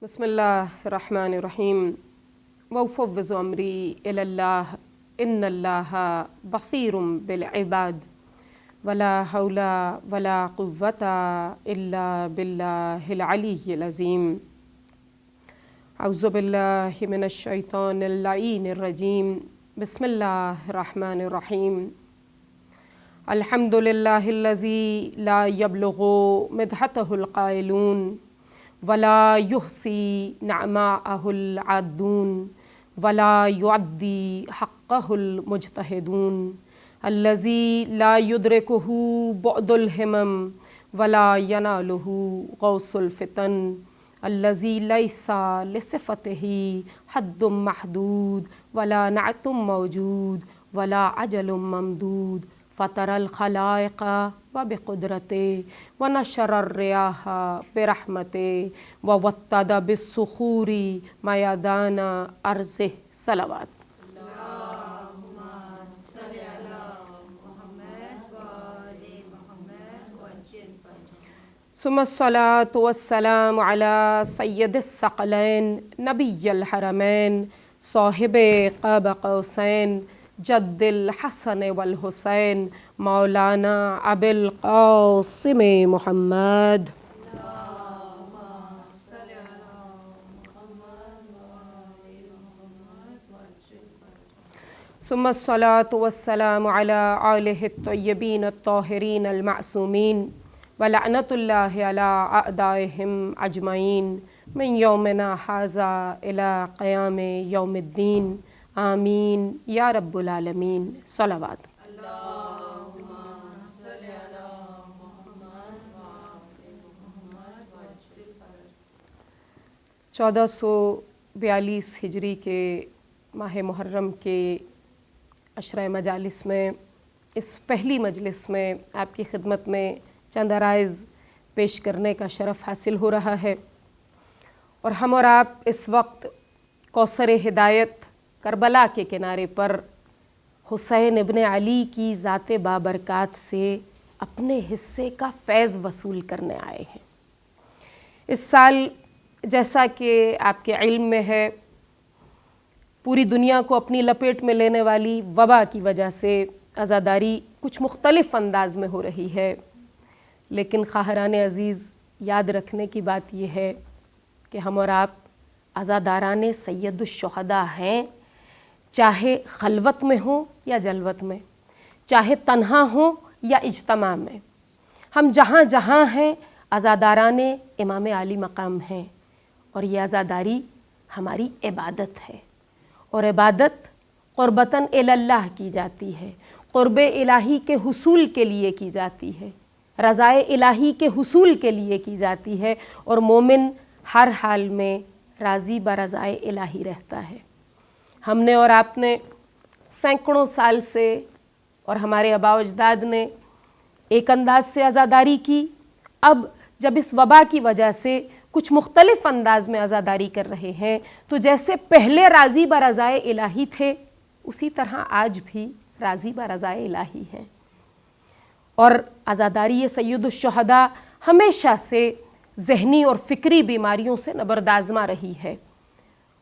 بسم الله الرحمن الرحيم وأفوض أمري إلى الله إن الله بصير بالعباد ولا حول ولا قوة إلا بالله العلي العظيم أعوذ بالله من الشيطان اللعين الرجيم بسم الله الرحمن الرحيم الحمد لله الذي لا يبلغ مدحته القائلون ولا يحصي نعماءه العادون ولا يعدي حقه المجتهدون الذي لا يدركه بعد الهمم ولا يناله غوص الفتن الذي ليس لصفته حد محدود ولا نعت موجود ولا عجل ممدود فطر الخلائق وبقدرته ونشر الرياح برحمته ووطد بالصخور ميدان أرضه صلوات ثم الصلاة والسلام على سيد الثقلين نبي الحرمين صاحب قاب قوسين جد الحسن والحسين مولانا أبي القاسم محمد ثم الصلاة والسلام على آله الطيبين الطاهرين المعصومين ولعنة الله على أعدائهم أجمعين من يومنا هذا إلى قيام يوم الدين آمین یا رب العالمین صلوات چودہ سو 42 ہجری کے ماہ محرم کے عشرہ مجالس میں اس پہلی مجلس میں آپ کی خدمت میں چند عرائض پیش کرنے کا شرف حاصل ہو رہا ہے، اور ہم اور آپ اس وقت کوثر ہدایت کربلا کے کنارے پر حسین ابن علی کی ذات بابرکات سے اپنے حصے کا فیض وصول کرنے آئے ہیں۔ اس سال جیسا کہ آپ کے علم میں ہے، پوری دنیا کو اپنی لپیٹ میں لینے والی وبا کی وجہ سے عزاداری کچھ مختلف انداز میں ہو رہی ہے، لیکن خواہران عزیز یاد رکھنے کی بات یہ ہے کہ ہم اور آپ عزاداران سید الشہداء ہیں، چاہے خلوت میں ہوں یا جلوت میں، چاہے تنہا ہوں یا اجتماع میں، ہم جہاں جہاں ہیں عزاداران امام عالی مقام ہیں، اور یہ عزاداری ہماری عبادت ہے، اور عبادت قربتاً الی اللہ کی جاتی ہے، قرب الہی کے حصول کے لیے کی جاتی ہے، رضائے الہی کے حصول کے لیے کی جاتی ہے، اور مومن ہر حال میں راضی برضائے الہی رہتا ہے۔ ہم نے اور آپ نے سینکڑوں سال سے اور ہمارے آباء و اجداد نے ایک انداز سے عزاداری کی، اب جب اس وبا کی وجہ سے کچھ مختلف انداز میں عزاداری کر رہے ہیں، تو جیسے پہلے راضی برضائے الہی تھے، اسی طرح آج بھی راضی برضائے الہی ہیں، اور عزاداری سید الشہداء ہمیشہ سے ذہنی اور فکری بیماریوں سے نبردآزما رہی ہے،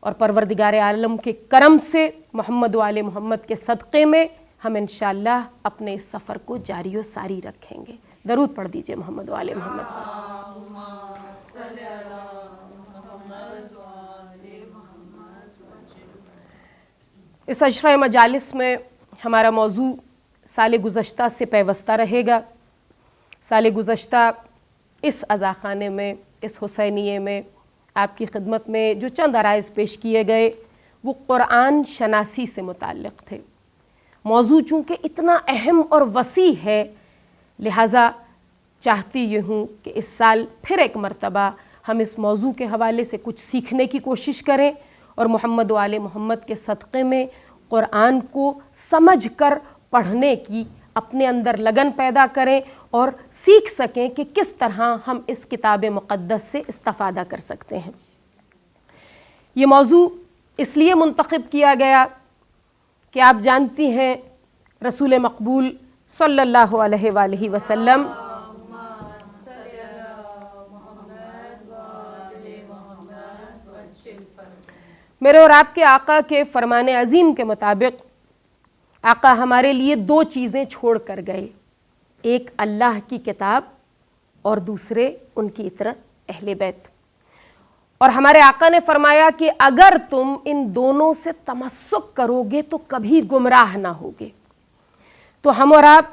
اور پروردگار عالم کے کرم سے محمد و آل محمد کے صدقے میں ہم انشاءاللہ اپنے اس سفر کو جاری و ساری رکھیں گے۔ درود پڑھ دیجئے محمد و آل محمد پر۔ اس عشرہ مجالس میں ہمارا موضوع سال گزشتہ سے پیوستہ رہے گا۔ سال گزشتہ اس عزاخانے میں، اس حسینیے میں آپ کی خدمت میں جو چند عرائض پیش کیے گئے وہ قرآن شناسی سے متعلق تھے۔ موضوع چونکہ اتنا اہم اور وسیع ہے، لہٰذا چاہتی یہ ہوں کہ اس سال پھر ایک مرتبہ ہم اس موضوع کے حوالے سے کچھ سیکھنے کی کوشش کریں، اور محمد و آل محمد کے صدقے میں قرآن کو سمجھ کر پڑھنے کی اپنے اندر لگن پیدا کریں، اور سیکھ سکیں کہ کس طرح ہم اس کتاب مقدس سے استفادہ کر سکتے ہیں۔ یہ موضوع اس لیے منتخب کیا گیا کہ آپ جانتی ہیں رسول مقبول صلی اللہ علیہ وآلہ وسلم میرے اور آپ کے آقا کے فرمان عظیم کے مطابق آقا ہمارے لیے دو چیزیں چھوڑ کر گئے، ایک اللہ کی کتاب اور دوسرے ان کی اطرت اہل بیت۔ اور ہمارے آقا نے فرمایا کہ اگر تم ان دونوں سے تمسک کرو گے تو کبھی گمراہ نہ ہوگے۔ تو ہم اور آپ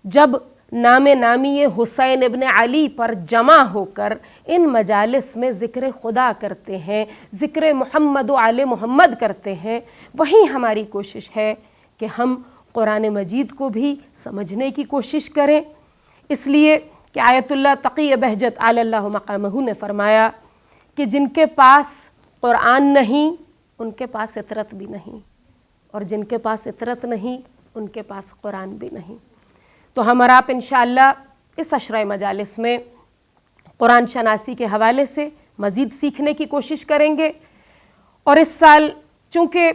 جب نام نامی حسین ابن علی پر جمع ہو کر ان مجالس میں ذکر خدا کرتے ہیں، ذکر محمد و آل محمد کرتے ہیں، وہیں ہماری کوشش ہے کہ ہم قرآن مجید کو بھی سمجھنے کی کوشش کریں۔ اس لیے کہ آیت اللہ تقی بہجت علی اللہ مقامہ نے فرمایا کہ جن کے پاس قرآن نہیں ان کے پاس اطرت بھی نہیں، اور جن کے پاس اطرت نہیں ان کے پاس قرآن بھی نہیں۔ تو ہم اور آپ انشاءاللہ اس عشرہ مجالس میں قرآن شناسی کے حوالے سے مزید سیکھنے کی کوشش کریں گے، اور اس سال چونکہ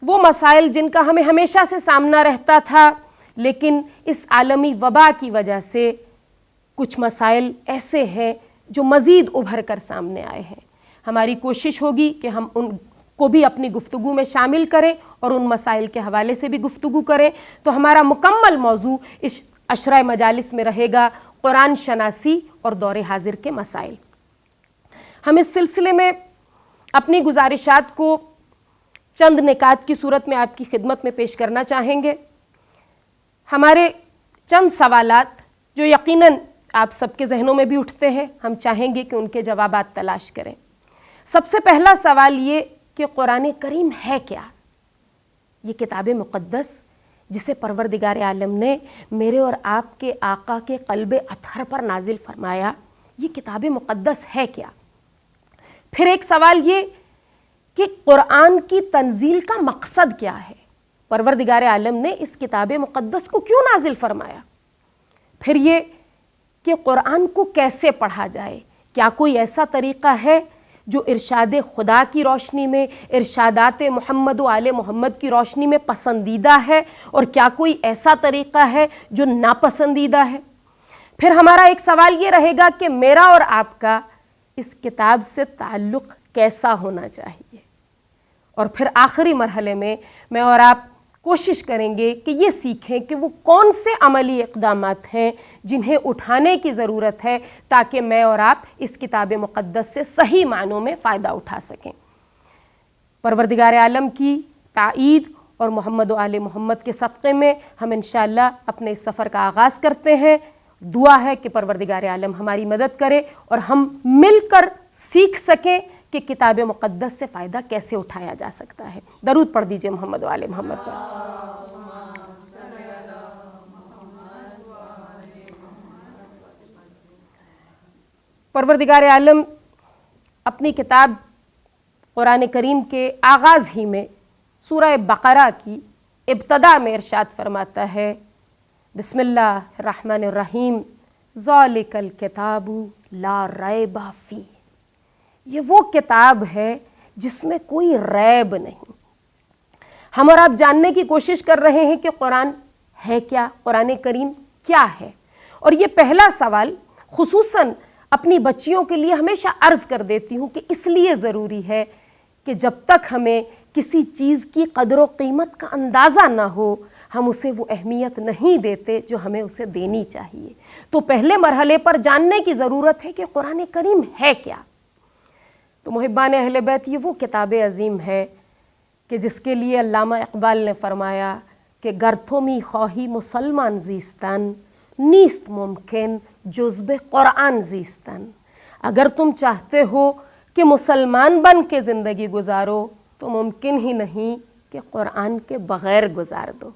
وہ مسائل جن کا ہمیں ہمیشہ سے سامنا رہتا تھا، لیکن اس عالمی وبا کی وجہ سے کچھ مسائل ایسے ہیں جو مزید ابھر کر سامنے آئے ہیں۔ ہماری کوشش ہوگی کہ ہم ان کو بھی اپنی گفتگو میں شامل کریں اور ان مسائل کے حوالے سے بھی گفتگو کریں۔ تو ہمارا مکمل موضوع اس عشرہ مجالس میں رہے گا قرآن شناسی اور دور حاضر کے مسائل۔ ہم اس سلسلے میں اپنی گزارشات کو چند نکات کی صورت میں آپ کی خدمت میں پیش کرنا چاہیں گے۔ ہمارے چند سوالات جو یقیناً آپ سب کے ذہنوں میں بھی اٹھتے ہیں، ہم چاہیں گے کہ ان کے جوابات تلاش کریں۔ سب سے پہلا سوال یہ کہ قرآن کریم ہے کیا؟ یہ کتاب مقدس جسے پروردگار عالم نے میرے اور آپ کے آقا کے قلب اطہر پر نازل فرمایا، یہ کتاب مقدس ہے کیا؟ پھر ایک سوال یہ کہ قرآن کی تنزیل کا مقصد کیا ہے؟ پروردگار عالم نے اس کتاب مقدس کو کیوں نازل فرمایا؟ پھر یہ کہ قرآن کو کیسے پڑھا جائے؟ کیا کوئی ایسا طریقہ ہے جو ارشاد خدا کی روشنی میں، ارشادات محمد و آل محمد کی روشنی میں پسندیدہ ہے، اور کیا کوئی ایسا طریقہ ہے جو ناپسندیدہ ہے؟ پھر ہمارا ایک سوال یہ رہے گا کہ میرا اور آپ کا اس کتاب سے تعلق کیسا ہونا چاہیے؟ اور پھر آخری مرحلے میں میں اور آپ کوشش کریں گے کہ یہ سیکھیں کہ وہ کون سے عملی اقدامات ہیں جنہیں اٹھانے کی ضرورت ہے تاکہ میں اور آپ اس کتاب مقدس سے صحیح معنوں میں فائدہ اٹھا سکیں۔ پروردگار عالم کی تائید اور محمد و آل محمد کے صدقے میں ہم انشاءاللہ اپنے اس سفر کا آغاز کرتے ہیں۔ دعا ہے کہ پروردگار عالم ہماری مدد کرے اور ہم مل کر سیکھ سکیں کہ کتاب مقدس سے فائدہ کیسے اٹھایا جا سکتا ہے۔ درود پڑھ دیجئے محمد و آل محمد پر۔ پروردگار عالم اپنی کتاب قرآن کریم کے آغاز ہی میں سورہ بقرہ کی ابتدا میں ارشاد فرماتا ہے، بسم اللہ الرحمن الرحیم، ذالک الکتاب لا ریب فیہ۔ یہ وہ کتاب ہے جس میں کوئی ریب نہیں۔ ہم اور آپ جاننے کی کوشش کر رہے ہیں کہ قرآن ہے کیا، قرآن کریم کیا ہے، اور یہ پہلا سوال خصوصاً اپنی بچیوں کے لیے ہمیشہ عرض کر دیتی ہوں کہ اس لیے ضروری ہے کہ جب تک ہمیں کسی چیز کی قدر و قیمت کا اندازہ نہ ہو ہم اسے وہ اہمیت نہیں دیتے جو ہمیں اسے دینی چاہیے۔ تو پہلے مرحلے پر جاننے کی ضرورت ہے کہ قرآن کریم ہے کیا۔ تو محبان اہل بیت، یہ وہ کتاب عظیم ہے کہ جس کے لیے علامہ اقبال نے فرمایا کہ گر تو می خواہی مسلمان زیستن، نیست ممکن جز بے قرآن زیستن۔ اگر تم چاہتے ہو کہ مسلمان بن کے زندگی گزارو تو ممکن ہی نہیں کہ قرآن کے بغیر گزار دو۔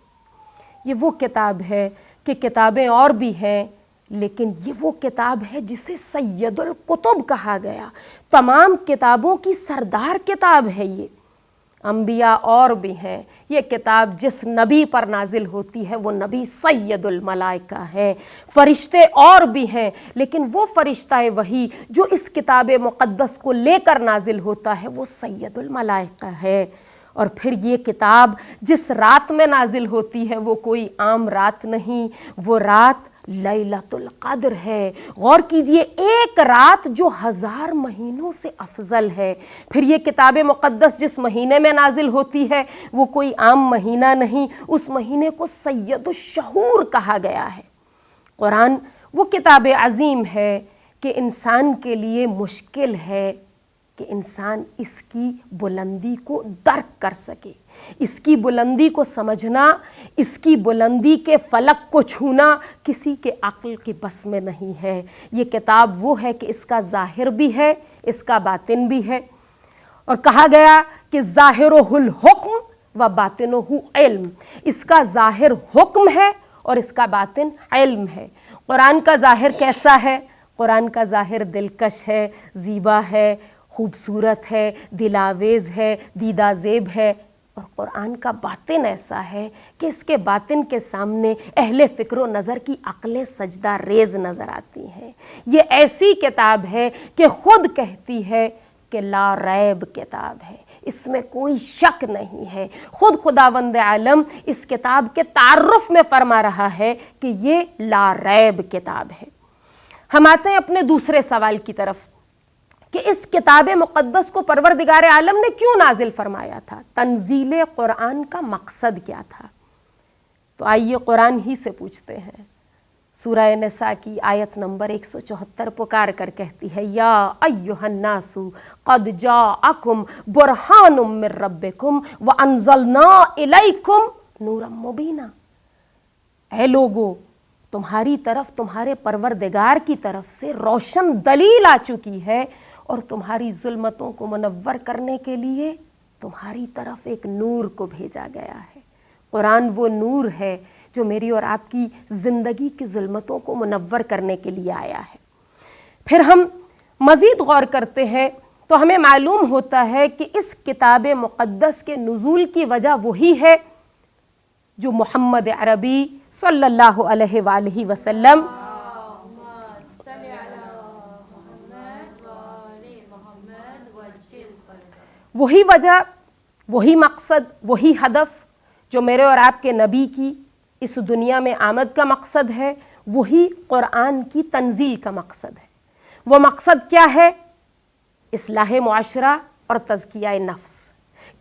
یہ وہ کتاب ہے کہ کتابیں اور بھی ہیں، لیکن یہ وہ کتاب ہے جسے سید الکتب کہا گیا۔ تمام کتابوں کی سردار کتاب ہے یہ۔ انبیاء اور بھی ہیں، یہ کتاب جس نبی پر نازل ہوتی ہے وہ نبی سید الملائکہ ہے۔ فرشتے اور بھی ہیں، لیکن وہ فرشتہ وحی جو اس کتاب مقدس کو لے کر نازل ہوتا ہے وہ سید الملائکہ ہے۔ اور پھر یہ کتاب جس رات میں نازل ہوتی ہے وہ کوئی عام رات نہیں، وہ رات لیلۃ القدر ہے۔ غور کیجئے، ایک رات جو 1000 مہینوں سے افضل ہے۔ پھر یہ کتاب مقدس جس مہینے میں نازل ہوتی ہے وہ کوئی عام مہینہ نہیں، اس مہینے کو سید الشہور کہا گیا ہے۔ قرآن وہ کتاب عظیم ہے کہ انسان کے لیے مشکل ہے کہ انسان اس کی بلندی کو درک کر سکے، اس کی بلندی کو سمجھنا، اس کی بلندی کے فلک کو چھونا کسی کے عقل کے بس میں نہیں ہے۔ یہ کتاب وہ ہے کہ اس کا ظاہر بھی ہے، اس کا باطن بھی ہے، اور کہا گیا کہ ظاہرہ الحکم و باطنہ علم، اس کا ظاہر حکم ہے اور اس کا باطن علم ہے۔ قرآن کا ظاہر کیسا ہے؟ قرآن کا ظاہر دلکش ہے، زیبا ہے، خوبصورت ہے، دلاویز ہے، دیدہ زیب ہے، اور قرآن کا باطن ایسا ہے کہ اس کے باطن کے سامنے اہل فکر و نظر کی عقلیں سجدہ ریز نظر آتی ہیں۔ یہ ایسی کتاب ہے کہ خود کہتی ہے کہ لا ریب کتاب ہے، اس میں کوئی شک نہیں ہے۔ خود خداوند عالم اس کتاب کے تعارف میں فرما رہا ہے کہ یہ لا ریب کتاب ہے۔ ہم آتے ہیں اپنے دوسرے سوال کی طرف کہ اس کتاب مقدس کو پروردگار عالم نے کیوں نازل فرمایا تھا؟ تنزیل قرآن کا مقصد کیا تھا؟ تو آئیے قرآن ہی سے پوچھتے ہیں۔ سورہ نساء کی آیت نمبر 174 پکار کر کہتی ہے، یا ایھا الناس قد جاءکم برہان من ربکم وانزلنا الیکم نورا مبینا۔ اے لوگو، تمہاری طرف تمہارے پروردگار کی طرف سے روشن دلیل آ چکی ہے، اور تمہاری ظلمتوں کو منور کرنے کے لیے تمہاری طرف ایک نور کو بھیجا گیا ہے۔ قرآن وہ نور ہے جو میری اور آپ کی زندگی کی ظلمتوں کو منور کرنے کے لیے آیا ہے۔ پھر ہم مزید غور کرتے ہیں تو ہمیں معلوم ہوتا ہے کہ اس کتاب مقدس کے نزول کی وجہ وہی ہے جو محمد عربی صلی اللہ علیہ وآلہ وسلم وہی وجہ، وہی مقصد، وہی ہدف جو میرے اور آپ کے نبی کی اس دنیا میں آمد کا مقصد ہے، وہی قرآن کی تنزیل کا مقصد ہے۔ وہ مقصد کیا ہے؟ اصلاح معاشرہ اور تزکیہ نفس۔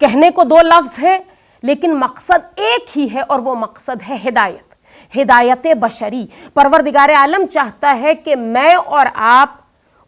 کہنے کو دو لفظ ہے لیکن مقصد ایک ہی ہے، اور وہ مقصد ہے ہدایت، ہدایت بشری۔ پروردگار عالم چاہتا ہے کہ میں اور آپ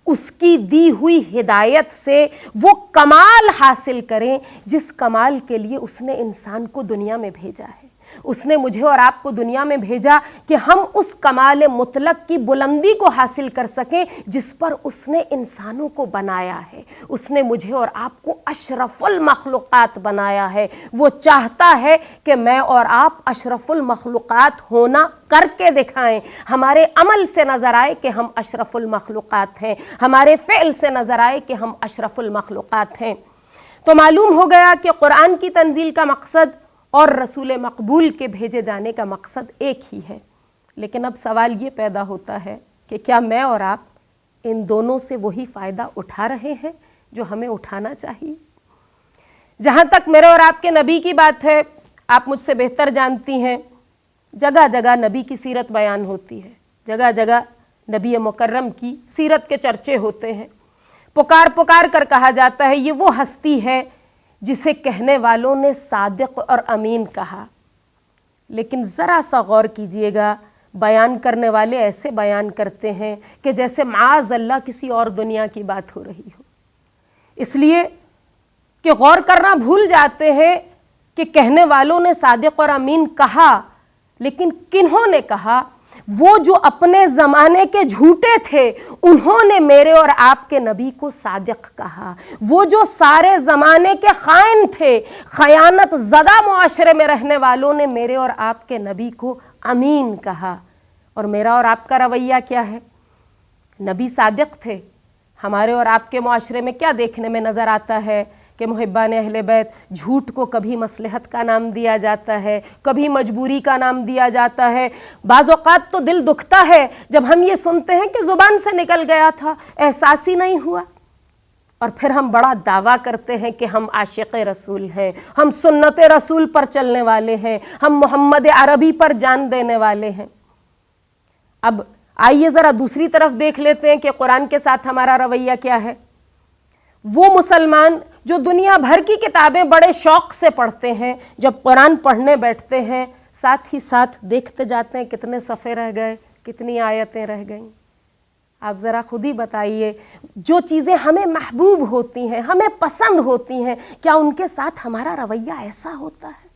اس کی دی ہوئی ہدایت سے وہ کمال حاصل کریں جس کمال کے لیے اس نے انسان کو دنیا میں بھیجا ہے۔ اس نے مجھے اور آپ کو دنیا میں بھیجا کہ ہم اس کمال مطلق کی بلندی کو حاصل کر سکیں جس پر اس نے انسانوں کو بنایا ہے۔ اس نے مجھے اور آپ کو اشرف المخلوقات بنایا ہے۔ وہ چاہتا ہے کہ میں اور آپ اشرف المخلوقات ہونا کر کے دکھائیں، ہمارے عمل سے نظر آئے کہ ہم اشرف المخلوقات ہیں، ہمارے فعل سے نظر آئے کہ ہم اشرف المخلوقات ہیں۔ تو معلوم ہو گیا کہ قرآن کی تنزیل کا مقصد اور رسول مقبول کے بھیجے جانے کا مقصد ایک ہی ہے۔ لیکن اب سوال یہ پیدا ہوتا ہے کہ کیا میں اور آپ ان دونوں سے وہی فائدہ اٹھا رہے ہیں جو ہمیں اٹھانا چاہیے؟ جہاں تک میرے اور آپ کے نبی کی بات ہے، آپ مجھ سے بہتر جانتی ہیں، جگہ جگہ نبی کی سیرت بیان ہوتی ہے، جگہ جگہ نبی مکرم کی سیرت کے چرچے ہوتے ہیں۔ پکار پکار کر کہا جاتا ہے یہ وہ ہستی ہے جسے کہنے والوں نے صادق اور امین کہا۔ لیکن ذرا سا غور کیجئے گا، بیان کرنے والے ایسے بیان کرتے ہیں کہ جیسے معاذ اللہ کسی اور دنیا کی بات ہو رہی ہو، اس لیے کہ غور کرنا بھول جاتے ہیں کہ کہنے والوں نے صادق اور امین کہا، لیکن کنہوں نے کہا؟ وہ جو اپنے زمانے کے جھوٹے تھے انہوں نے میرے اور آپ کے نبی کو صادق کہا۔ وہ جو سارے زمانے کے خائن تھے، خیانت زدہ معاشرے میں رہنے والوں نے میرے اور آپ کے نبی کو امین کہا۔ اور میرا اور آپ کا رویہ کیا ہے؟ نبی صادق تھے، ہمارے اور آپ کے معاشرے میں کیا دیکھنے میں نظر آتا ہے کہ محبان اہل بیت جھوٹ کو کبھی مصلحت کا نام دیا جاتا ہے، کبھی مجبوری کا نام دیا جاتا ہے۔ بعض اوقات تو دل دکھتا ہے جب ہم یہ سنتے ہیں کہ زبان سے نکل گیا تھا، احساس ہی نہیں ہوا، اور پھر ہم بڑا دعویٰ کرتے ہیں کہ ہم عاشق رسول ہیں، ہم سنت رسول پر چلنے والے ہیں، ہم محمد عربی پر جان دینے والے ہیں۔ اب آئیے ذرا دوسری طرف دیکھ لیتے ہیں کہ قرآن کے ساتھ ہمارا رویہ کیا ہے۔ وہ مسلمان جو دنیا بھر کی کتابیں بڑے شوق سے پڑھتے ہیں، جب قرآن پڑھنے بیٹھتے ہیں ساتھ ہی ساتھ دیکھتے جاتے ہیں کتنے صفحے رہ گئے، کتنی آیتیں رہ گئیں۔ آپ ذرا خود ہی بتائیے، جو چیزیں ہمیں محبوب ہوتی ہیں، ہمیں پسند ہوتی ہیں، کیا ان کے ساتھ ہمارا رویہ ایسا ہوتا ہے؟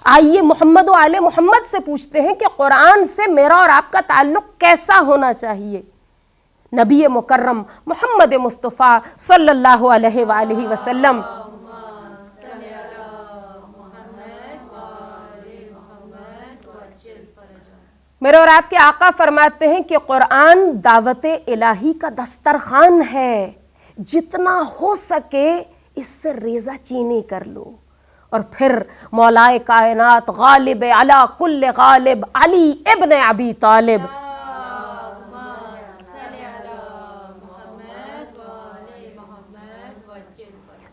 آئیے محمد و آل محمد سے پوچھتے ہیں کہ قرآن سے میرا اور آپ کا تعلق کیسا ہونا چاہیے۔ نبی مکرم محمد مصطفیٰ صلی اللہ علیہ وآلہ وسلم میرے اور آپ کے آقا فرماتے ہیں کہ قرآن دعوت الہی کا دسترخوان ہے، جتنا ہو سکے اس سے ریزہ چینی کر لو۔ اور پھر مولائے کائنات غالب علی کل غالب علی ابن ابی طالب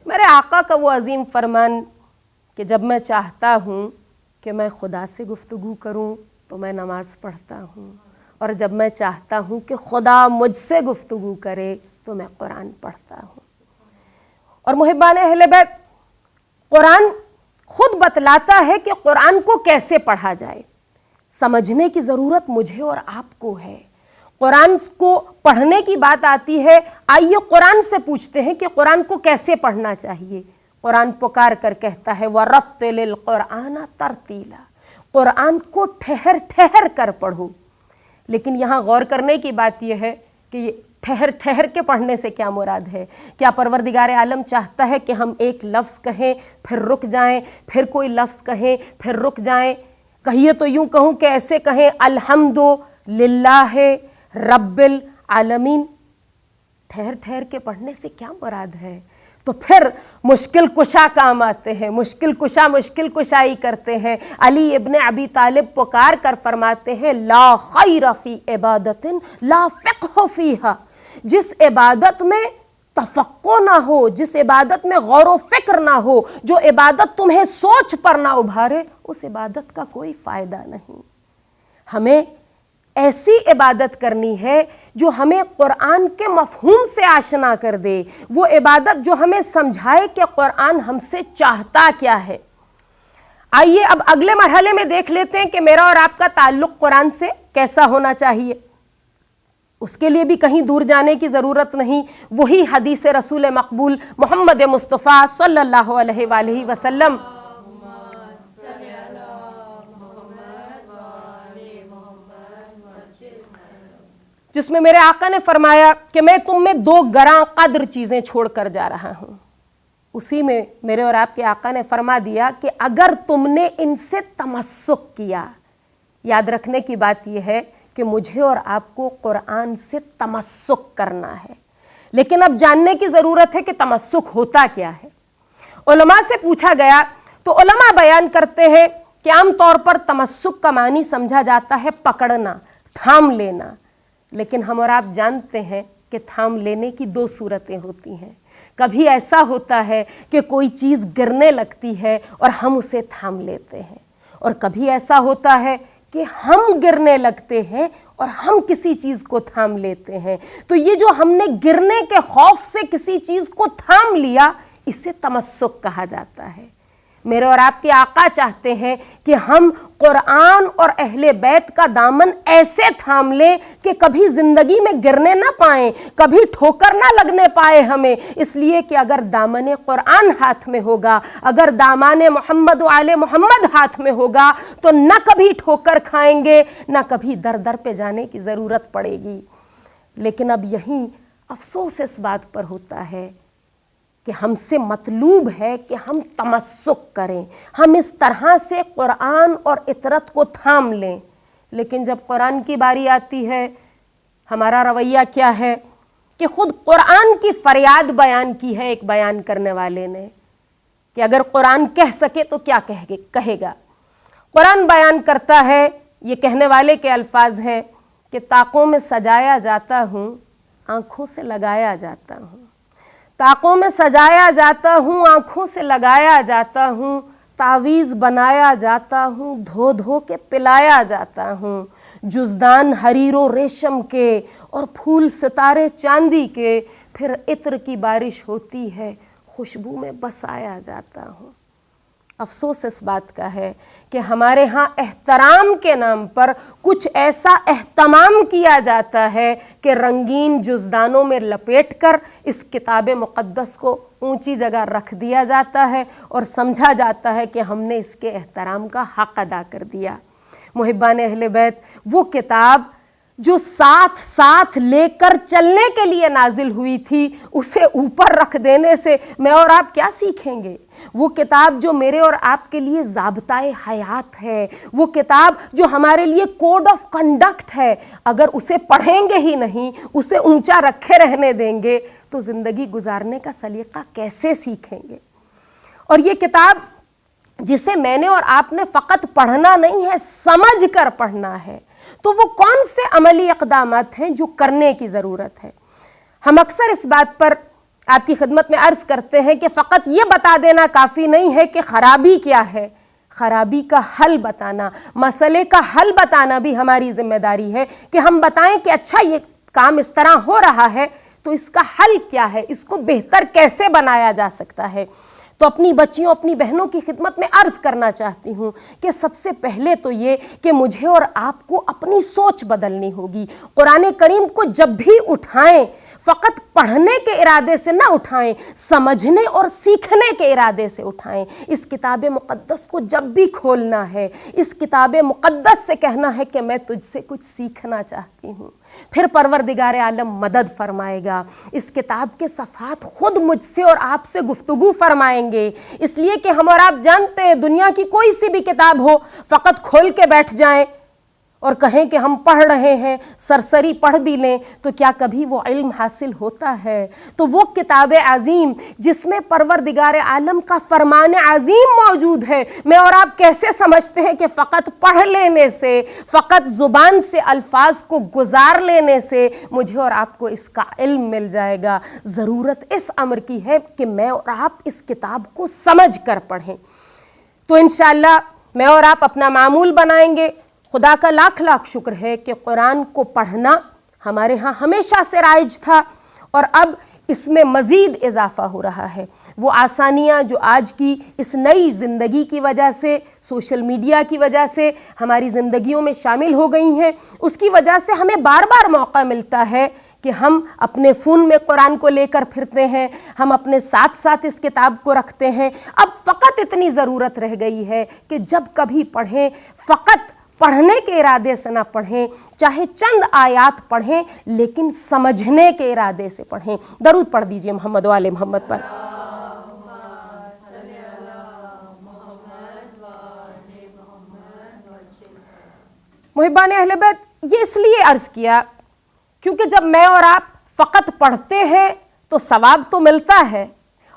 میرے آقا کا وہ عظیم فرمان کہ جب میں چاہتا ہوں کہ میں خدا سے گفتگو کروں تو میں نماز پڑھتا ہوں، اور جب میں چاہتا ہوں کہ خدا مجھ سے گفتگو کرے تو میں قرآن پڑھتا ہوں۔ اور محبان اہل بیت، قرآن خود بتلاتا ہے کہ قرآن کو کیسے پڑھا جائے۔ سمجھنے کی ضرورت مجھے اور آپ کو ہے۔ قرآن کو پڑھنے کی بات آتی ہے، آئیے قرآن سے پوچھتے ہیں کہ قرآن کو کیسے پڑھنا چاہیے۔ قرآن پکار کر کہتا ہے وَرَتِّلِ الْقُرْآنَ تَرْتِیلًا، قرآن کو ٹھہر ٹھہر کر پڑھو۔ لیکن یہاں غور کرنے کی بات یہ ہے کہ یہ ٹھہر ٹھہر کے پڑھنے سے کیا مراد ہے؟ کیا پروردگار عالم چاہتا ہے کہ ہم ایک لفظ کہیں پھر رک جائیں، پھر کوئی لفظ کہیں پھر رک جائیں؟ کہیے تو یوں کہوں کہ ایسے کہیں الحمدللہ رب العالمین۔ ٹھہر ٹھہر کے پڑھنے سے کیا مراد ہے؟ تو پھر مشکل کشا کام آتے ہیں، مشکل کشا مشکل کشائی کرتے ہیں۔ علی ابن ابی طالب پکار کر فرماتے ہیں لا خیر فی عبادت لا فقہ فیہا، جس عبادت میں تفقہ نہ ہو، جس عبادت میں غور و فکر نہ ہو، جو عبادت تمہیں سوچ پر نہ ابھارے، اس عبادت کا کوئی فائدہ نہیں۔ ہمیں ایسی عبادت کرنی ہے جو ہمیں قرآن کے مفہوم سے آشنا کر دے، وہ عبادت جو ہمیں سمجھائے کہ قرآن ہم سے چاہتا کیا ہے۔ آئیے اب اگلے مرحلے میں دیکھ لیتے ہیں کہ میرا اور آپ کا تعلق قرآن سے کیسا ہونا چاہیے۔ اس کے لیے بھی کہیں دور جانے کی ضرورت نہیں، وہی حدیث رسول مقبول محمد مصطفیٰ صلی اللہ علیہ وآلہ وسلم جس میں میرے آقا نے فرمایا کہ میں تم میں دو گراں قدر چیزیں چھوڑ کر جا رہا ہوں۔ اسی میں میرے اور آپ کے آقا نے فرما دیا کہ اگر تم نے ان سے تمسک کیا، یاد رکھنے کی بات یہ ہے کہ مجھے اور آپ کو قرآن سے تمسک کرنا ہے، لیکن اب جاننے کی ضرورت ہے کہ تمسک ہوتا کیا ہے۔ علماء سے پوچھا گیا تو علماء بیان کرتے ہیں کہ عام طور پر تمسک کا معنی سمجھا جاتا ہے پکڑنا، تھام لینا، لیکن ہم اور آپ جانتے ہیں کہ تھام لینے کی دو صورتیں ہوتی ہیں۔ کبھی ایسا ہوتا ہے کہ کوئی چیز گرنے لگتی ہے اور ہم اسے تھام لیتے ہیں، اور کبھی ایسا ہوتا ہے کہ ہم گرنے لگتے ہیں اور ہم کسی چیز کو تھام لیتے ہیں۔ تو یہ جو ہم نے گرنے کے خوف سے کسی چیز کو تھام لیا، اسے تمسک کہا جاتا ہے۔ میرے اور آپ کے آقا چاہتے ہیں کہ ہم قرآن اور اہل بیت کا دامن ایسے تھام لیں کہ کبھی زندگی میں گرنے نہ پائیں، کبھی ٹھوکر نہ لگنے پائے ہمیں، اس لیے کہ اگر دامن قرآن ہاتھ میں ہوگا، اگر دامان محمد و آل محمد ہاتھ میں ہوگا تو نہ کبھی ٹھوکر کھائیں گے، نہ کبھی در در پہ جانے کی ضرورت پڑے گی۔ لیکن اب یہیں افسوس اس بات پر ہوتا ہے کہ ہم سے مطلوب ہے کہ ہم تمسک کریں، ہم اس طرح سے قرآن اور اطرت کو تھام لیں، لیکن جب قرآن کی باری آتی ہے ہمارا رویہ کیا ہے؟ کہ خود قرآن کی فریاد بیان کی ہے ایک بیان کرنے والے نے کہ اگر قرآن کہہ سکے تو کیا کہے گا۔ قرآن بیان کرتا ہے، یہ کہنے والے کے الفاظ ہیں کہ طاقوں میں سجایا جاتا ہوں، آنکھوں سے لگایا جاتا ہوں، طاقوں میں سجایا جاتا ہوں، آنکھوں سے لگایا جاتا ہوں، تعویذ بنایا جاتا ہوں، دھو دھو کے پلایا جاتا ہوں، جزدان حریر و ریشم کے اور پھول ستارے چاندی کے، پھر عطر کی بارش ہوتی ہے، خوشبو میں بس آیا جاتا ہوں۔ افسوس اس بات کا ہے کہ ہمارے ہاں احترام کے نام پر کچھ ایسا اہتمام کیا جاتا ہے کہ رنگین جزدانوں میں لپیٹ کر اس کتاب مقدس کو اونچی جگہ رکھ دیا جاتا ہے اور سمجھا جاتا ہے کہ ہم نے اس کے احترام کا حق ادا کر دیا۔ محبان اہل بیت، وہ کتاب جو ساتھ ساتھ لے کر چلنے کے لیے نازل ہوئی تھی، اسے اوپر رکھ دینے سے میں اور آپ کیا سیکھیں گے؟ وہ کتاب جو میرے اور آپ کے لیے ضابطۂ حیات ہے، وہ کتاب جو ہمارے لیے کوڈ آف کنڈکٹ ہے، اگر اسے پڑھیں گے ہی نہیں، اسے اونچا رکھے رہنے دیں گے تو زندگی گزارنے کا سلیقہ کیسے سیکھیں گے؟ اور یہ کتاب جسے میں نے اور آپ نے فقط پڑھنا نہیں ہے، سمجھ کر پڑھنا ہے، تو وہ کون سے عملی اقدامات ہیں جو کرنے کی ضرورت ہے؟ ہم اکثر اس بات پر آپ کی خدمت میں عرض کرتے ہیں کہ فقط یہ بتا دینا کافی نہیں ہے کہ خرابی کیا ہے، خرابی کا حل بتانا، مسئلے کا حل بتانا بھی ہماری ذمہ داری ہے کہ ہم بتائیں کہ اچھا یہ کام اس طرح ہو رہا ہے تو اس کا حل کیا ہے، اس کو بہتر کیسے بنایا جا سکتا ہے۔ تو اپنی بچیوں، اپنی بہنوں کی خدمت میں عرض کرنا چاہتی ہوں کہ سب سے پہلے تو یہ کہ مجھے اور آپ کو اپنی سوچ بدلنی ہوگی۔ قرآن کریم کو جب بھی اٹھائیں، فقط پڑھنے کے ارادے سے نہ اٹھائیں، سمجھنے اور سیکھنے کے ارادے سے اٹھائیں۔ اس کتاب مقدس کو جب بھی کھولنا ہے، اس کتاب مقدس سے کہنا ہے کہ میں تجھ سے کچھ سیکھنا چاہتی ہوں، پھر پروردگار عالم مدد فرمائے گا۔ اس کتاب کے صفحات خود مجھ سے اور آپ سے گفتگو فرمائیں گے، اس لیے کہ ہم اور آپ جانتے ہیں دنیا کی کوئی سی بھی کتاب ہو، فقط کھول کے بیٹھ جائیں اور کہیں کہ ہم پڑھ رہے ہیں، سرسری پڑھ بھی لیں تو کیا کبھی وہ علم حاصل ہوتا ہے؟ تو وہ کتاب عظیم جس میں پروردگار عالم کا فرمان عظیم موجود ہے، میں اور آپ کیسے سمجھتے ہیں کہ فقط پڑھ لینے سے، فقط زبان سے الفاظ کو گزار لینے سے مجھے اور آپ کو اس کا علم مل جائے گا؟ ضرورت اس امر کی ہے کہ میں اور آپ اس کتاب کو سمجھ کر پڑھیں۔ تو انشاءاللہ میں اور آپ اپنا معمول بنائیں گے۔ خدا کا لاکھ لاکھ شکر ہے کہ قرآن کو پڑھنا ہمارے ہاں ہمیشہ سے رائج تھا اور اب اس میں مزید اضافہ ہو رہا ہے۔ وہ آسانیاں جو آج کی اس نئی زندگی کی وجہ سے، سوشل میڈیا کی وجہ سے ہماری زندگیوں میں شامل ہو گئی ہیں، اس کی وجہ سے ہمیں بار بار موقع ملتا ہے کہ ہم اپنے فون میں قرآن کو لے کر پھرتے ہیں، ہم اپنے ساتھ ساتھ اس کتاب کو رکھتے ہیں۔ اب فقط اتنی ضرورت رہ گئی ہے کہ جب کبھی پڑھیں، فقط پڑھنے کے ارادے سے نہ پڑھیں، چاہے چند آیات پڑھیں لیکن سمجھنے کے ارادے سے پڑھیں۔ درود پڑھ دیجئے محمد و آل محمد پر۔ محبان اہل بیت، یہ اس لیے عرض کیا کیونکہ جب میں اور آپ فقط پڑھتے ہیں تو ثواب تو ملتا ہے،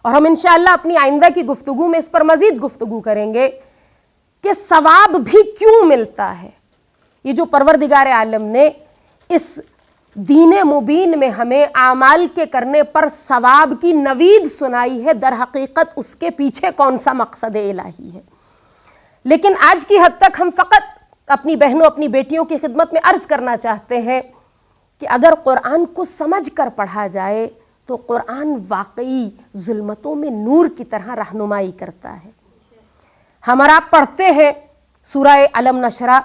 اور ہم انشاءاللہ اپنی آئندہ کی گفتگو میں اس پر مزید گفتگو کریں گے کہ ثواب بھی کیوں ملتا ہے۔ یہ جو پروردگار عالم نے اس دین مبین میں ہمیں اعمال کے کرنے پر ثواب کی نوید سنائی ہے، در حقیقت اس کے پیچھے کون سا مقصد الہی ہے؟ لیکن آج کی حد تک ہم فقط اپنی بہنوں، اپنی بیٹیوں کی خدمت میں عرض کرنا چاہتے ہیں کہ اگر قرآن کو سمجھ کر پڑھا جائے تو قرآن واقعی ظلمتوں میں نور کی طرح رہنمائی کرتا ہے۔ ہم اور آپ پڑھتے ہیں سورہ علم نشرہ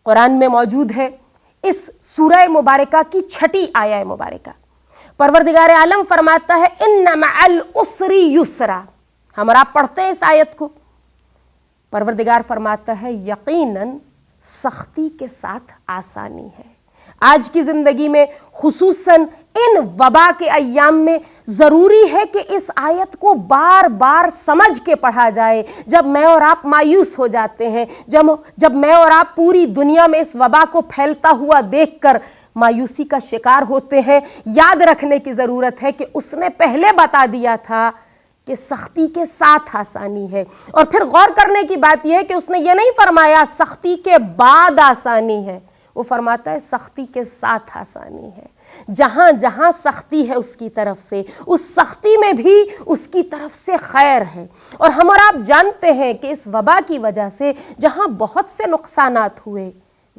قرآن میں موجود ہے، اس سورہ مبارکہ کی 6 آیہ مبارکہ پروردگار عالم فرماتا ہے ان مع العسر یسرا۔ ہم اور آپ پڑھتے ہیں اس آیت کو، پروردگار فرماتا ہے یقیناً سختی کے ساتھ آسانی ہے۔ آج کی زندگی میں خصوصاً ان وبا کے ایام میں ضروری ہے کہ اس آیت کو بار بار سمجھ کے پڑھا جائے۔ جب میں اور آپ مایوس ہو جاتے ہیں، جب میں اور آپ پوری دنیا میں اس وبا کو پھیلتا ہوا دیکھ کر مایوسی کا شکار ہوتے ہیں، یاد رکھنے کی ضرورت ہے کہ اس نے پہلے بتا دیا تھا کہ سختی کے ساتھ آسانی ہے، اور پھر غور کرنے کی بات یہ ہے کہ اس نے یہ نہیں فرمایا سختی کے بعد آسانی ہے، وہ فرماتا ہے سختی کے ساتھ آسانی ہے۔ جہاں جہاں سختی ہے اس کی طرف سے، اس سختی میں بھی اس کی طرف سے خیر ہے۔ اور ہم اور آپ جانتے ہیں کہ اس وبا کی وجہ سے جہاں بہت سے نقصانات ہوئے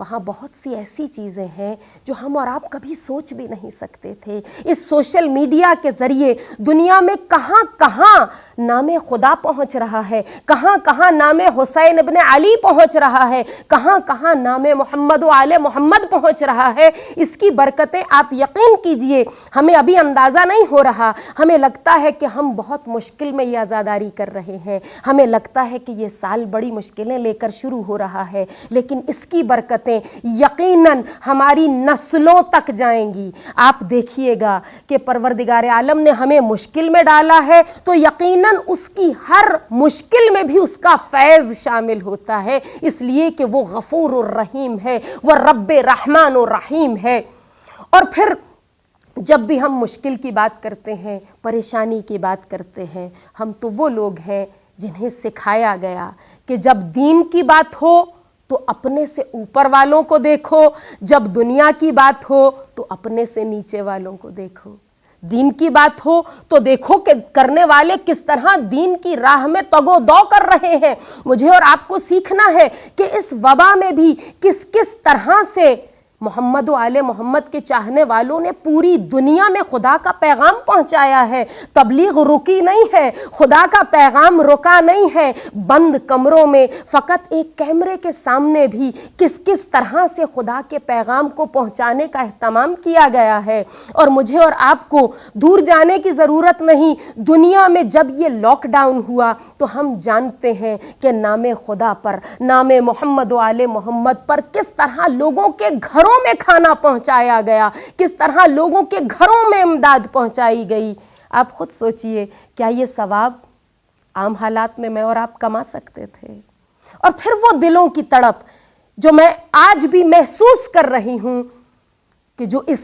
وہاں بہت سی ایسی چیزیں ہیں جو ہم اور آپ کبھی سوچ بھی نہیں سکتے تھے۔ اس سوشل میڈیا کے ذریعے دنیا میں کہاں کہاں نام خدا پہنچ رہا ہے، کہاں کہاں نام حسین ابن علی پہنچ رہا ہے، کہاں کہاں نام محمد و آل محمد پہنچ رہا ہے۔ اس کی برکتیں آپ یقین کیجئے ہمیں ابھی اندازہ نہیں ہو رہا۔ ہمیں لگتا ہے کہ ہم بہت مشکل میں یہ عزاداری کر رہے ہیں، ہمیں لگتا ہے کہ یہ سال بڑی مشکلیں لے کر شروع ہو رہا ہے، لیکن اس کی برکتیں یقیناً ہماری نسلوں تک جائیں گی۔ آپ دیکھیے گا کہ پروردگار عالم نے ہمیں مشکل میں ڈالا ہے تو یقیناً اس کی ہر مشکل میں بھی اس کا فیض شامل ہوتا ہے، اس لیے کہ وہ غفور الرحیم ہے، وہ رب رحمان الرحیم ہے۔ اور پھر جب بھی ہم مشکل کی بات کرتے ہیں، پریشانی کی بات کرتے ہیں، ہم تو وہ لوگ ہیں جنہیں سکھایا گیا کہ جب دین کی بات ہو تو اپنے سے اوپر والوں کو دیکھو، جب دنیا کی بات ہو تو اپنے سے نیچے والوں کو دیکھو۔ دین کی بات ہو تو دیکھو کہ کرنے والے کس طرح دین کی راہ میں تگ و دو کر رہے ہیں۔ مجھے اور آپ کو سیکھنا ہے کہ اس وبا میں بھی کس کس طرح سے محمد و آل محمد کے چاہنے والوں نے پوری دنیا میں خدا کا پیغام پہنچایا ہے۔ تبلیغ رکی نہیں ہے، خدا کا پیغام رکا نہیں ہے۔ بند کمروں میں فقط ایک کیمرے کے سامنے بھی کس کس طرح سے خدا کے پیغام کو پہنچانے کا اہتمام کیا گیا ہے۔ اور مجھے اور آپ کو دور جانے کی ضرورت نہیں، دنیا میں جب یہ لاک ڈاؤن ہوا تو ہم جانتے ہیں کہ نام خدا پر، نام محمد و آل محمد پر کس طرح لوگوں کے گھروں میں کھانا پہنچایا گیا، کس طرح لوگوں کے گھروں میں امداد پہنچائی گئی۔ آپ خود سوچئے کیا یہ ثواب عام حالات میں میں اور آپ کما سکتے تھے؟ اور پھر وہ دلوں کی تڑپ جو میں آج بھی محسوس کر رہی ہوں کہ جو اس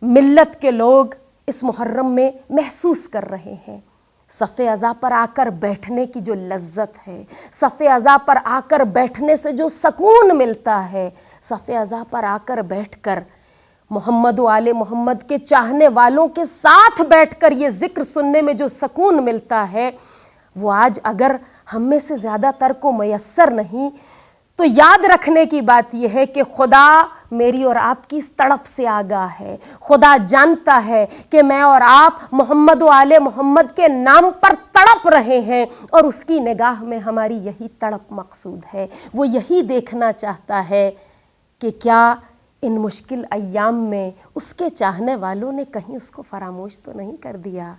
ملت کے لوگ اس محرم میں محسوس کر رہے ہیں۔ صف عزا پر آ کر بیٹھنے کی جو لذت ہے، صف عزا پر آ کر بیٹھنے سے جو سکون ملتا ہے، صف عزا پر آ کر بیٹھ کر محمد و آل محمد کے چاہنے والوں کے ساتھ بیٹھ کر یہ ذکر سننے میں جو سکون ملتا ہے، وہ آج اگر ہم میں سے زیادہ تر کو میسر نہیں تو یاد رکھنے کی بات یہ ہے کہ خدا میری اور آپ کی اس تڑپ سے آگاہ ہے۔ خدا جانتا ہے کہ میں اور آپ محمد و آل محمد کے نام پر تڑپ رہے ہیں، اور اس کی نگاہ میں ہماری یہی تڑپ مقصود ہے۔ وہ یہی دیکھنا چاہتا ہے کہ کیا ان مشکل ایام میں اس کے چاہنے والوں نے کہیں اس کو فراموش تو نہیں کر دیا۔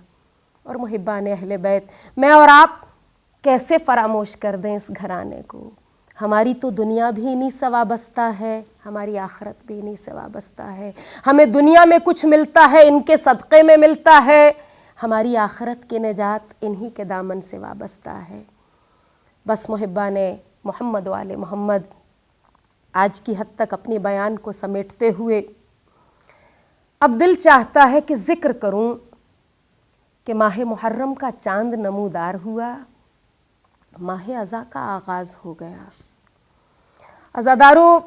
اور محبان اہل بیت، میں اور آپ کیسے فراموش کر دیں اس گھرانے کو؟ ہماری تو دنیا بھی انہی سے وابستہ ہے، ہماری آخرت بھی انہی سے وابستہ ہے۔ ہمیں دنیا میں کچھ ملتا ہے ان کے صدقے میں ملتا ہے، ہماری آخرت کی نجات انہی کے دامن سے وابستہ ہے۔ بس محبان محمد و آل محمد، آج کی حد تک اپنی بیان کو سمیٹتے ہوئے اب دل چاہتا ہے کہ ذکر کروں کہ ماہ محرم کا چاند نمودار ہوا، ماہ عزا کا آغاز ہو گیا۔ عزادارو،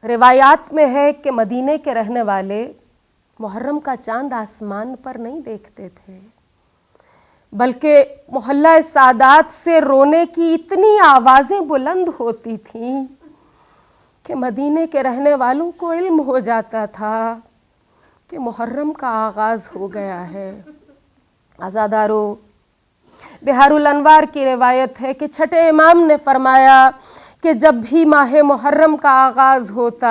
روایات میں ہے کہ مدینے کے رہنے والے محرم کا چاند آسمان پر نہیں دیکھتے تھے، بلکہ محلہ سعادات سے رونے کی اتنی آوازیں بلند ہوتی تھیں کہ مدینے کے رہنے والوں کو علم ہو جاتا تھا کہ محرم کا آغاز ہو گیا ہے۔ عزادارو، بہار الانوار کی روایت ہے کہ چھٹے امام نے فرمایا کہ جب بھی ماہ محرم کا آغاز ہوتا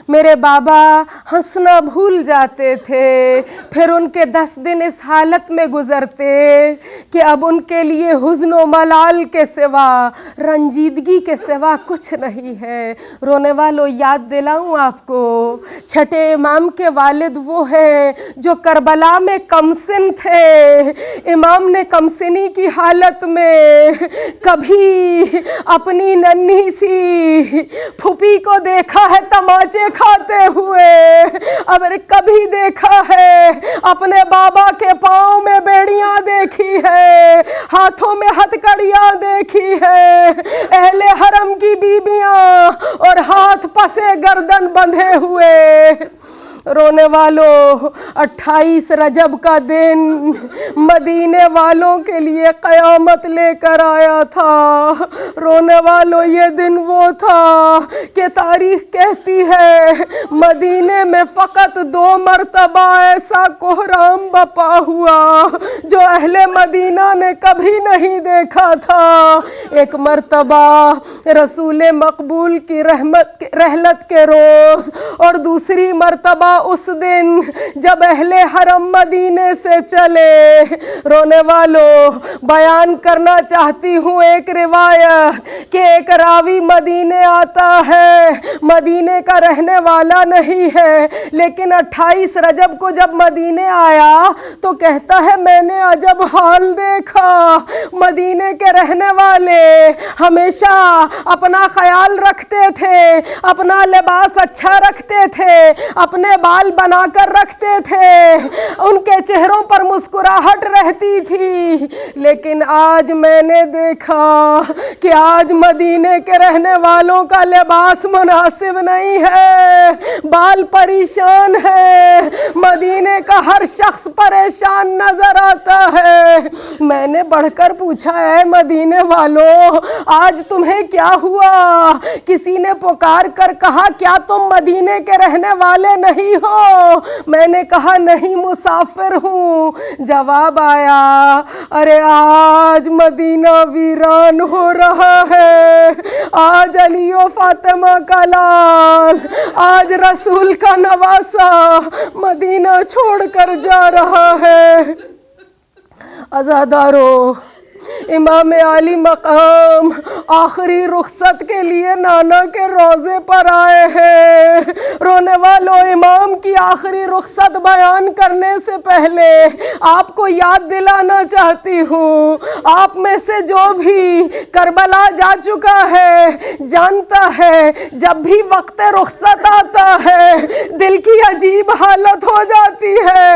میرے بابا ہنسنا بھول جاتے تھے، پھر ان کے 10 دن اس حالت میں گزرتے کہ اب ان کے لیے حزن و ملال کے سوا، رنجیدگی کے سوا کچھ نہیں ہے۔ رونے والوں، یاد دلاؤں آپ کو، چھٹے امام کے والد وہ ہیں جو کربلا میں کمسن تھے۔ امام نے کمسنی کی حالت میں کبھی اپنی ننھی سی پھوپھی کو دیکھا ہے تماچے کھاتے ہوئے، اب کبھی دیکھا ہے اپنے بابا کے پاؤں میں بیڑیاں دیکھی ہے، ہاتھوں میں ہتھکڑیاں دیکھی ہے، اہل حرم کی بیبیاں اور ہاتھ پسے گردن بندھے ہوئے۔ رونے والوں 28 رجب کا دن مدینے والوں کے لیے قیامت لے کر آیا تھا۔ رونے والوں یہ دن وہ تھا کہ تاریخ کہتی ہے مدینے میں فقط 2 مرتبہ ایسا کوہرام بپا ہوا جو اہل مدینہ نے کبھی نہیں دیکھا تھا۔ ایک مرتبہ رسول مقبول کی رحلت کے روز، اور دوسری مرتبہ اس دن جب اہل حرم مدینے سے چلے۔ رونے والوں بیان کرنا چاہتی ہوں ایک روایت کہ ایک راوی مدینے آتا ہے، مدینے کا رہنے والا نہیں ہے، لیکن 28 رجب کو جب مدینے آیا تو کہتا ہے میں نے عجب حال دیکھا، مدینے کے رہنے والے ہمیشہ اپنا خیال رکھتے تھے، اپنا لباس اچھا رکھتے تھے، اپنے بال بنا کر رکھتے تھے، ان کے چہروں پر مسکراہٹ رہتی تھی، لیکن آج میں نے دیکھا کہ آج مدینے کے رہنے والوں کا لباس مناسب نہیں ہے، بال پریشان ہے، مدینے کا ہر شخص پریشان نظر آتا ہے۔ میں نے بڑھ کر پوچھا اے مدینے والوں آج تمہیں کیا ہوا؟ کسی نے پکار کر کہا کیا تم مدینے کے رہنے والے نہیں ہو؟ میں نے کہا نہیں، مسافر ہوں۔ جواب آیا ارے آج مدینہ ویران ہو رہا ہے، آج علی و فاطمہ کا لال، آج رسول کا نواسا مدینہ چھوڑ کر جا رہا ہے۔ عزادارو، امام علی مقام آخری رخصت کے لیے نانا کے روضے پر آئے ہیں۔ رونے والوں امام کی آخری رخصت بیان کرنے سے پہلے آپ کو یاد دلانا چاہتی ہوں، آپ میں سے جو بھی کربلا جا چکا ہے جانتا ہے جب بھی وقت رخصت آتا ہے دل کی عجیب حالت ہو جاتی ہے۔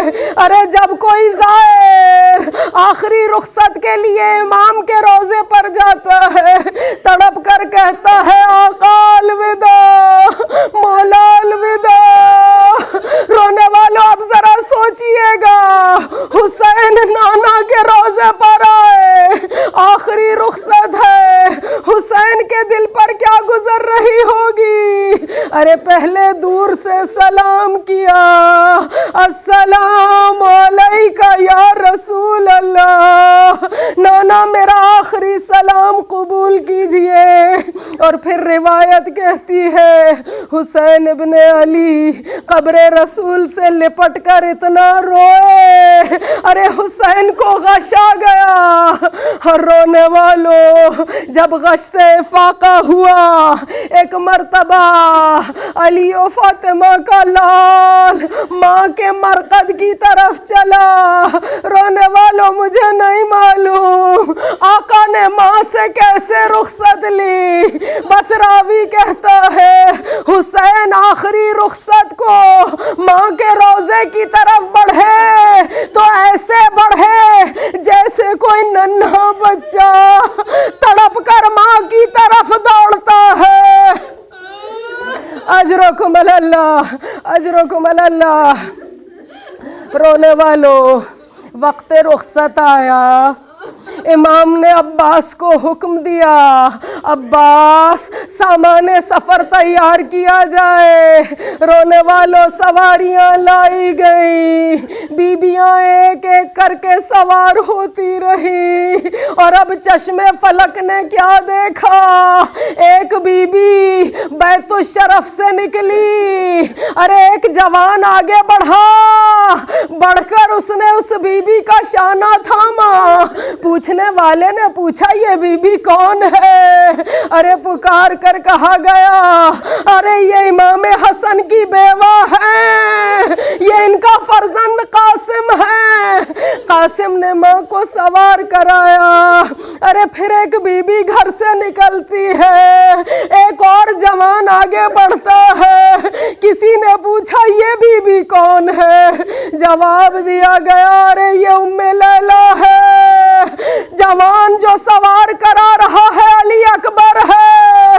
ارے جب کوئی زائر آخری رخصت کے لیے امام کے روضے پر جاتا ہے تڑپ کر کہتا ہے آقا الوداع، مولا الوداع۔ رونے والوں اب ذرا سوچئے گا، حسین نانا کے روضے پر آئے، آخری رخصت ہے، حسین کے دل پر کیا گزر رہی ہوگی؟ ارے پہلے دور سے سلام کیا، السلام علیکہ یا رسول اللہ، نانا میرا آخری سلام قبول کیجئے۔ اور پھر روایت کہتی ہے حسین ابن علی قبر رسول سے لپٹ کر اتنا روئے، ارے حسین کو غش آ گیا۔ اور رونے والوں جب غش سے افاقہ ہوا، ایک مرتبہ علی و فاطمہ کا لال ماں کے مرقد کی طرف چلا۔ رونے والوں مجھے نہیں معلوم آقا نے ماں سے کیسے رخصت لی، بس راوی کہتا ہے حسین آخری رخصت کو ماں کے روضے کی طرف بڑھے تو ایسے بڑھے جیسے کوئی ننھا بچہ تڑپ کر ماں کی طرف دوڑتا ہے۔ اجرکم اللہ، اجرکم اللہ۔ رونے والوں وقت رخصت آیا، امام نے عباس کو حکم دیا عباس سامان سفر تیار کیا جائے۔ رونے والوں سواریاں لائی گئیں، بیبیاں ایک ایک کر کے سوار ہوتی رہی، اور اب چشم فلک نے کیا دیکھا، ایک بی بی بیت الشرف سے نکلی، ارے ایک جوان آگے بڑھا، بڑھ کر اس نے اس بی بی کا شانہ تھاما۔ پوچھنے والے نے پوچھا یہ بی بی کون ہے؟ ارے پکار کر کہا گیا ارے یہ امام حسن کی بیوہ ہے، یہ ان کا فرزند قاسم ہے۔ قاسم نے ماں کو سوار کرایا، ارے پھر ایک بی بی گھر سے نکلتی ہے، ایک اور جوان آگے بڑھتا ہے، کسی نے پوچھا یہ بی بی کون ہے؟ جواب دیا گیا ارے یہ ام لیلہ ہے، جوان جو سوار کرا رہا ہے علی اکبر ہے۔